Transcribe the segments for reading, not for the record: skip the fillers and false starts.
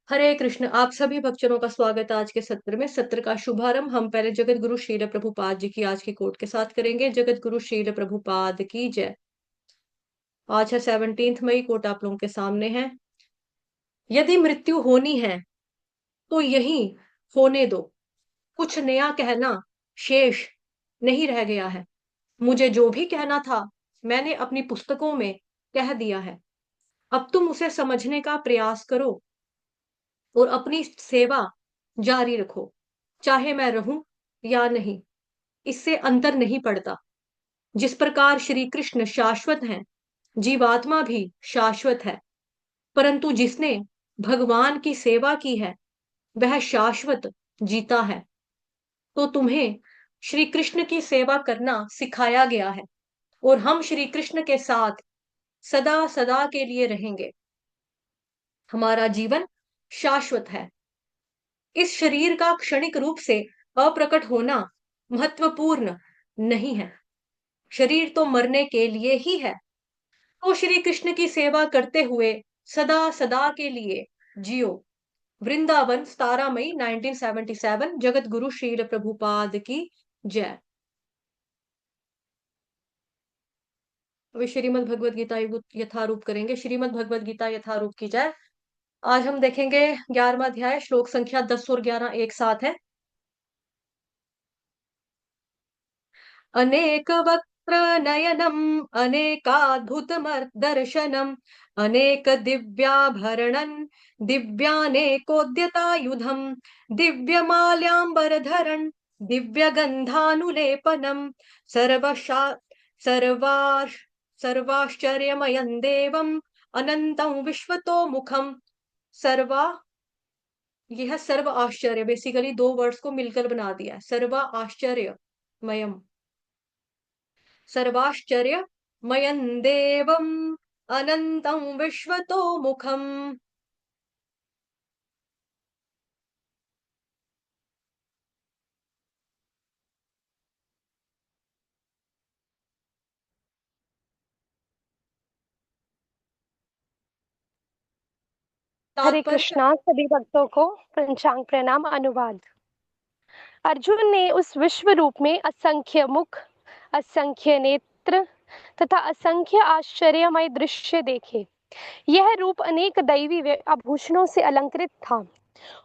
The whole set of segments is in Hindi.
हरे कृष्ण। आप सभी भक्तजनों का स्वागत है आज के सत्र में। सत्र का शुभारंभ हम पहले जगत गुरु श्रील प्रभुपाद जी की आज की कोट के साथ करेंगे। जगत गुरु श्रील प्रभुपाद की जय। आज है 17 मई। कोट आप लोगों के सामने है। यदि मृत्यु होनी है तो यही होने दो, कुछ नया कहना शेष नहीं रह गया है। मुझे जो भी कहना था मैंने अपनी पुस्तकों में कह दिया है। अब तुम उसे समझने का प्रयास करो और अपनी सेवा जारी रखो। चाहे मैं रहूं या नहीं, इससे अंतर नहीं पड़ता। जिस प्रकार श्री कृष्ण शाश्वत हैं, जीवात्मा भी शाश्वत है। परंतु जिसने भगवान की सेवा की है वह शाश्वत जीता है। तो तुम्हें श्री कृष्ण की सेवा करना सिखाया गया है और हम श्री कृष्ण के साथ सदा सदा के लिए रहेंगे। हमारा जीवन शाश्वत है। इस शरीर का क्षणिक रूप से अप्रकट होना महत्वपूर्ण नहीं है। शरीर तो मरने के लिए ही है। तो श्री कृष्ण की सेवा करते हुए सदा सदा के लिए जियो। वृंदावन 17 मई 1977। जगत गुरु श्रील प्रभुपाद की जय। अभी श्रीमद् भगवद गीता यथारूप करेंगे। श्रीमद् भगवद गीता यथारूप की जय। आज हम देखेंगे 11वां अध्याय, श्लोक संख्या 10 और 11 एक साथ है। अनेक वक्त्र नयनम अनेकाद्भुत दर्शनम अनेक दिव्याभरणन दिव्यानेकोद्यतायुधम दिव्यमाल्याम्बरधरन् दिव्यगन्धानुलेपनम सर्वशा सर्वाश सर्वाश्चर्यमयं देवम अनंतं विश्वतो मुखम। सर्वा यह सर्व आश्चर्य बेसिकली दो वर्ड्स को मिलकर बना दिया है। सर्व आश्चर्यमयम, सर्वाश्चर्यमयं देवम् अनंतं विश्वतो मुखम। हरे तात्पर्य। कृष्णा सभी भक्तों को पंचांग प्रणाम। अनुवाद। अर्जुन ने उस विश्व रूप में असंख्य मुख, असंख्य नेत्र तथा असंख्य आश्चर्यमय दृश्य देखे। यह रूप अनेक दैवी आभूषणों से अलंकृत था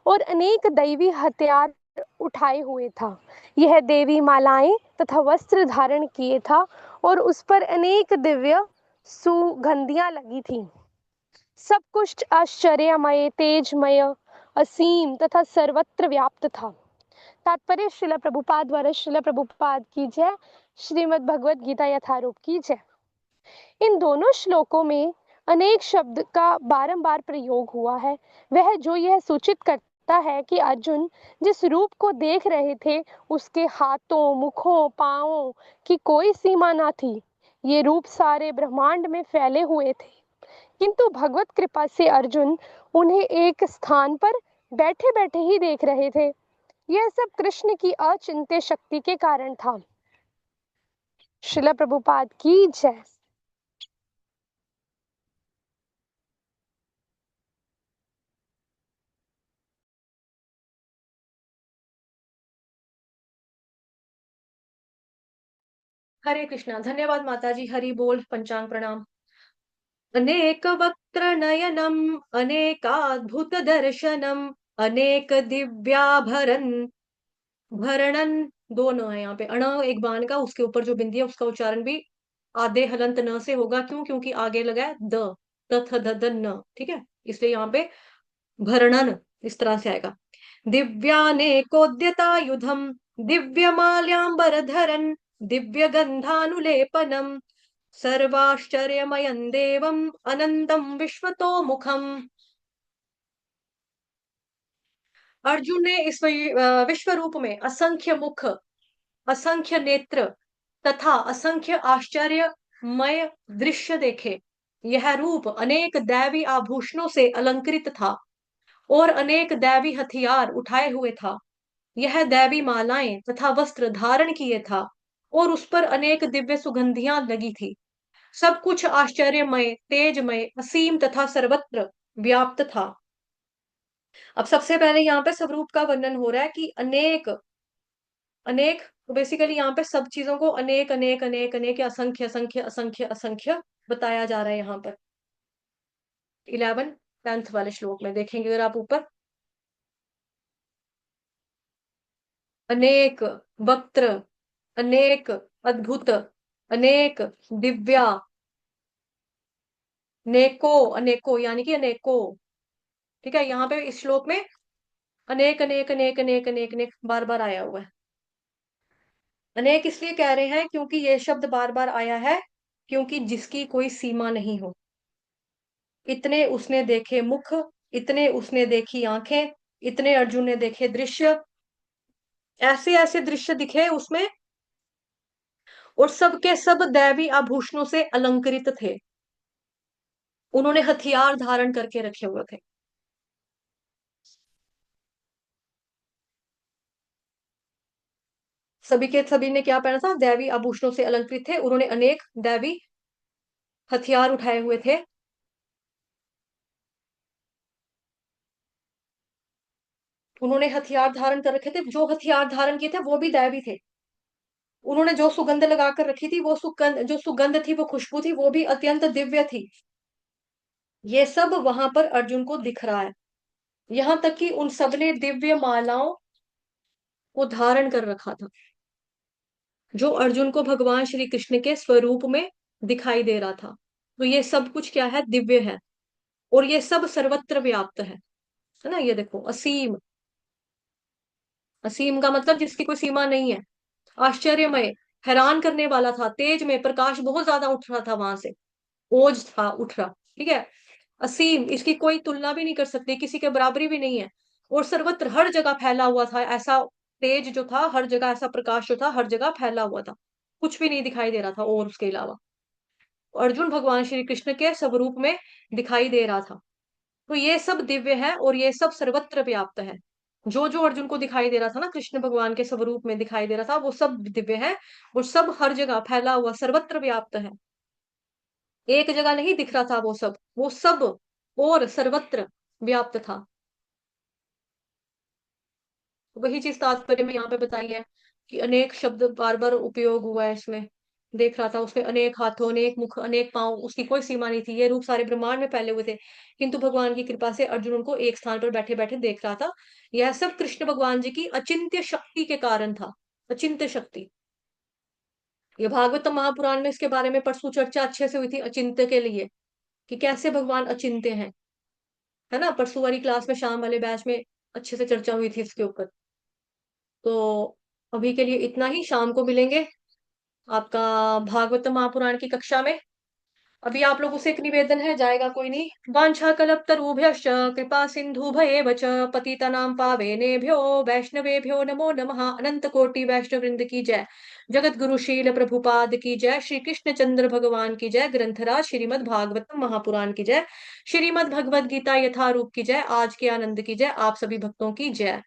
और अनेक दैवी हथियार उठाए हुए था। यह देवी मालाएं तथा वस्त्र धारण किए था और उस पर अनेक दिव्य सुगंधियां लगी थीं। सब कुछ आश्चर्यमय, तेजमय, असीम तथा सर्वत्र व्याप्त था। तात्पर्य श्रील प्रभुपाद द्वारा श्रील प्रभुपाद की जय। श्रीमद् भगवद गीता यथारूप की जय। इन दोनों श्लोकों में अनेक शब्द का बारंबार प्रयोग हुआ है। वह जो यह सूचित करता है कि अर्जुन जिस रूप को देख रहे थे उसके हाथों, मुखों, पांवों की कोई सीमा ना थी। ये रूप सारे ब्रह्मांड में फैले हुए थे, किंतु भगवत कृपा से अर्जुन उन्हें एक स्थान पर बैठे बैठे ही देख रहे थे। यह सब कृष्ण की अचिंत्य शक्ति के कारण था। श्रील प्रभुपाद की जय। हरे कृष्णा। धन्यवाद माता जी। हरि बोल। पंचांग प्रणाम। अनेक वक्त्र नयनम अनेकाद्भुत दर्शनम अनेक दिव्याभरण भरणन। दो न है यहाँ पे। अण एक बाण का, उसके ऊपर जो बिंदी है उसका उच्चारण भी आधे हलंत न से होगा। क्यों? क्योंकि आगे लगा है द, तथ द द न। ठीक है, इसलिए यहाँ पे भरणन इस तरह से आएगा। दिव्यानेकोद्यता युधम दिव्यमाल्याम्बरधरन् दिव्यगन्धानुलेपनम् सर्वाश्चर्यमयं देवम् अनंतं विश्वतो मुखम। अर्जुन ने इस विश्व रूप में असंख्य मुख, असंख्य नेत्र तथा असंख्य आश्चर्यमय दृश्य देखे। यह रूप अनेक दैवी आभूषणों से अलंकृत था और अनेक दैवी हथियार उठाए हुए था। यह दैवी मालाएं तथा वस्त्र धारण किए था और उस पर अनेक दिव्य सुगंधियां लगी थी। सब कुछ आश्चर्यमय, तेजमय, असीम तथा सर्वत्र व्याप्त था। अब सबसे पहले यहाँ पे स्वरूप का वर्णन हो रहा है कि अनेक अनेक, तो बेसिकली यहाँ पे सब चीजों को अनेक अनेक अनेक अनेक या असंख्य असंख्य असंख्य असंख्य बताया जा रहा है यहाँ पर। 10th वाले श्लोक में देखेंगे अगर आप ऊपर, अनेक वक्त्र, अनेक अद्भुत, अनेक दिव्या, नेको अनेको यानी कि अनेको। ठीक है, यहाँ पे इस श्लोक में अनेक अनेक अनेक अनेक अनेक अनेक बार बार आया हुआ है। अनेक इसलिए कह रहे हैं क्योंकि ये शब्द बार बार आया है, क्योंकि जिसकी कोई सीमा नहीं हो। इतने उसने देखे मुख, इतने उसने देखी आंखें, इतने अर्जुन ने देखे दृश्य, ऐसे ऐसे दृश्य दिखे उसमें, और सबके सब दैवी आभूषणों से अलंकृत थे। उन्होंने हथियार धारण करके रखे हुए थे। सभी के सभी ने क्या पहना था? दैवी आभूषणों से अलंकृत थे। उन्होंने अनेक दैवी हथियार उठाए हुए थे। उन्होंने हथियार धारण कर रखे थे, जो हथियार धारण किए थे वो भी दैवी थे। उन्होंने जो सुगंध लगा कर रखी थी, वो सुगंध, जो सुगंध थी, वो खुशबू थी, वो भी अत्यंत दिव्य थी। ये सब वहां पर अर्जुन को दिख रहा है। यहां तक कि उन सबने दिव्य मालाओं को धारण कर रखा था, जो अर्जुन को भगवान श्री कृष्ण के स्वरूप में दिखाई दे रहा था। तो ये सब कुछ क्या है? दिव्य है। और ये सब सर्वत्र व्याप्त है ना? ये देखो, असीम, असीम का मतलब जिसकी कोई सीमा नहीं है। आश्चर्यमय, हैरान करने वाला था। तेज में प्रकाश बहुत ज्यादा उठ रहा था वहां से, ओज था उठ रहा। ठीक है, असीम, इसकी कोई तुलना भी नहीं कर सकते, किसी के बराबरी भी नहीं है। और सर्वत्र हर जगह फैला हुआ था ऐसा तेज जो था, हर जगह ऐसा प्रकाश जो था, हर जगह फैला हुआ था। कुछ भी नहीं दिखाई दे रहा था और उसके अलावा अर्जुन भगवान श्री कृष्ण के स्वरूप में दिखाई दे रहा था। तो ये सब दिव्य है और ये सब सर्वत्र व्याप्त है। जो जो अर्जुन को दिखाई दे रहा था ना, कृष्ण भगवान के स्वरूप में दिखाई दे रहा था, वो सब दिव्य है और सब हर जगह फैला हुआ सर्वत्र व्याप्त है। एक जगह नहीं दिख रहा था वो सब, वो सब और सर्वत्र व्याप्त था। वही चीज तात्पर्य में यहाँ पे बताई है कि अनेक शब्द बार बार उपयोग हुआ है इसमें। देख रहा था उसमें, अनेक हाथों, अनेक मुख, अनेक पांव, उसकी कोई सीमा नहीं थी। ये रूप सारे ब्रह्मांड में फैले हुए थे, किंतु भगवान की कृपा से अर्जुन उनको एक स्थान पर बैठे बैठे देख रहा था। यह सब कृष्ण भगवान जी की अचिंत्य शक्ति के कारण था। अचिंत्य शक्ति, ये भागवत महापुराण में इसके बारे में परसों चर्चा अच्छे से हुई थी, अचिंत्य के लिए, कि कैसे भगवान अचिंत्य हैं। है ना? परसों वाली क्लास में, शाम वाले बैच में अच्छे से चर्चा हुई थी इसके ऊपर। तो अभी के लिए इतना ही, शाम को मिलेंगे आपका भागवत महापुराण की कक्षा में। अभी आप लोगों से एक निवेदन है, जाएगा कोई नहीं। वांछा कल्पतरुभ्यश्च कृपा सिंधुभयेव च पतितानां पावनेभ्यो वैष्णवेभ्यो नमो नमः। अनंत कोटि वैष्णव वृंद की जय। जगत गुरु शील प्रभुपाद की जय। श्री कृष्ण चंद्र भगवान की जय। ग्रंथराज श्रीमद् भागवत महापुराण की जय। श्रीमद् भगवद गीता यथारूप की जय। आज के आनंद की जय। आप सभी भक्तों की जय।